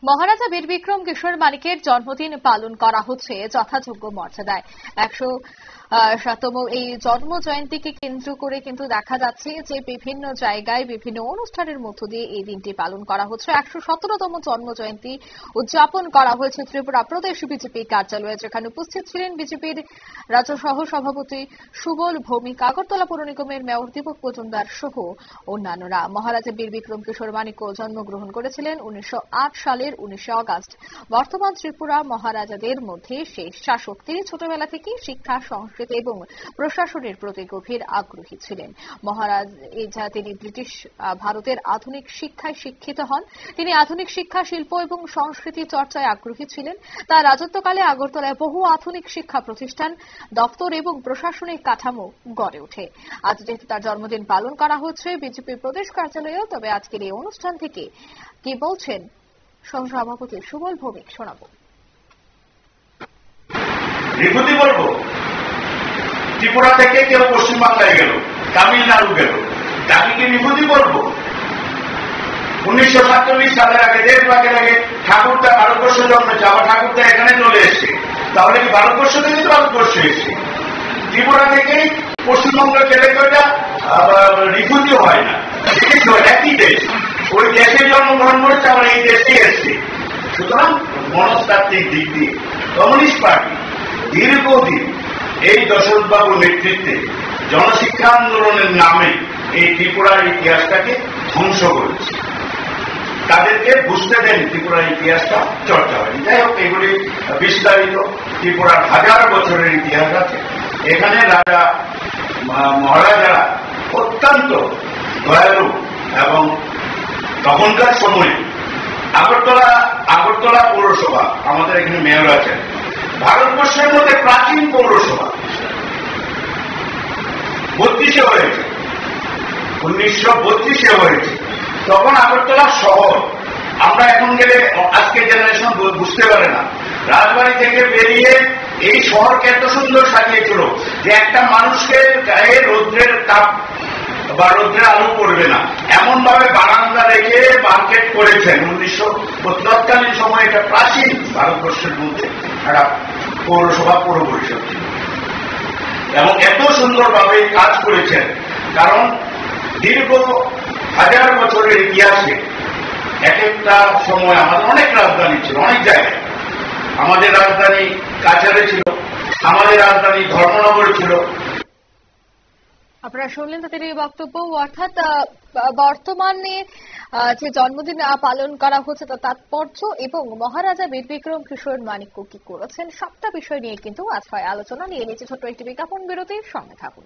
মহারাজা বীর বিক্রম কিশোর মানিকের জন্মদিন পালন করা হচ্ছে যথাযোগ্য মর্যাদায়। 107তম এই জন্ম জয়ন্তীকে কেন্দ্র করে কিন্তু দেখা যাচ্ছে যে বিভিন্ন জায়গায় বিভিন্ন অনুষ্ঠানের মধ্য দিয়ে এই দিনটি পালন করা হচ্ছে। 117তম জন্ম জয়ন্তী উদযাপন করা হয়েছে ত্রিপুরা প্রদেশ বিজেপি কার্যালয়ে, যেখানে উপস্থিত ছিলেন বিজেপির রাজ্য সহ সভাপতি সুবল ভৌমিক, আগরতলা পৌর নিগমের মেয়র দীপক মজুমদার সহ অন্যান্যরা। মহারাজা বীর বিক্রম কিশোর মানিক্য জন্মগ্রহণ করেছিলেন 1908 সালের 19 অগাস্ট। বর্তমান ত্রিপুরা মহারাজাদের মধ্যে শেষ শাসক। তিনি ছোটবেলা থেকে শিক্ষা, সংস্কৃতি এবং প্রশাসনের প্রতি গভীর আগ্রহী ছিলেন। মহারাজ তিনি ব্রিটিশ ভারতের আধুনিক শিক্ষায় শিক্ষিত হন। তিনি আধুনিক শিক্ষা, শিল্প এবং সংস্কৃতি চর্চায় আগ্রহী ছিলেন। তার রাজত্বকালে আগরতলায় বহু আধুনিক শিক্ষা প্রতিষ্ঠান, দপ্তর এবং প্রশাসনিক কাঠামো গড়ে ওঠে। আজ যেহেতু তার জন্মদিন পালন করা হচ্ছে বিজেপি প্রদেশ কার্যালয়েও, তবে আজকের এই অনুষ্ঠান থেকে কি বলছেন সহসভাপতি সুবল ভৌমিক শোনাবো। ত্রিপুরা থেকে কেউ পশ্চিমবাংলায় গেল, তামিলনাড়ু গেল, তাকে কি বিভূতি করব? 1947 সালের আগে দেড় ভাগের আগে ঠাকুরদা ভারতবর্ষ জন্মেছে, আবার ঠাকুরদা এখানে চলে এসছে। তাহলে কি ভারতবর্ষ থেকে ভারতবর্ষ এসছে? ত্রিপুরা থেকেই পশ্চিমবঙ্গের ছেলেটা বিভূতি হয় না, একই দেশ, ওই দেশে জন্মগ্রহণ করেছে, আবার এই দেশে এসছে। সুতরাং মনস্তাত্ত্বিক দিক দিয়ে কমিউনিস্ট পার্টি দীর্ঘদিন এই দশরথবাবুর নেতৃত্বে জনশিক্ষা আন্দোলনের নামে এই ত্রিপুরার ইতিহাসটাকে ধ্বংস করেছে। তাদেরকে বুঝতে দেন ত্রিপুরার ইতিহাসটা চর্চা হয়নি। যাই হোক, এগুলি বিস্তারিত ত্রিপুরার হাজার বছরের ইতিহাস আছে। এখানে রাজা মহারাজারা অত্যন্ত দয়ালু এবং তখনকার সময়ে আগরতলা পৌরসভা, আমাদের এখানে মেয়র আছেন, ভারতবর্ষের মধ্যে প্রাচীন পৌরসভা 32-এ হয়েছে, 1932-এ হয়েছে। তখন আগরতলা শহর, আমরা এখন গেলে আজকে জেনারেশন বুঝতে পারে না। রাজবাড়ি থেকে বেরিয়ে এই শহরকে এত সুন্দর সাজিয়েছিল যে একটা মানুষকে গায়ে রৌদ্রের তাপ বা রৌদ্রের আলো পড়বে না, এমন ভাবে বারান্দা রেখে মার্কেট করেছেন। 1972 সময় এটা প্রাচীন ভারতবর্ষের মধ্যে একটা পৌরসভা, পৌর পরিষদ ছিল এবং এত সুন্দরভাবে কাজ করেছেন। কারণ দীর্ঘ হাজার বছরের ইতিহাসে এক একটা সময় আমাদের অনেক রাজধানী ছিল, অনেক জায়গায়। আমাদের রাজধানী কাছাড়ে ছিল, আমাদের রাজধানী ধর্মনগরে ছিল। আপনারা শুনলেন তাদের এই বক্তব্য। অর্থাৎ বর্তমানে যে জন্মদিন পালন করা হচ্ছে তার তাৎপর্য এবং মহারাজা বীর বিক্রম কিশোর মানিক্য কি করেছেন, সবটা বিষয় নিয়ে কিন্তু আজ হয় আলোচনা নিয়ে নিচ্ছে। ছোট্ট একটি বিজ্ঞাপন বিরতির সঙ্গে থাকুন।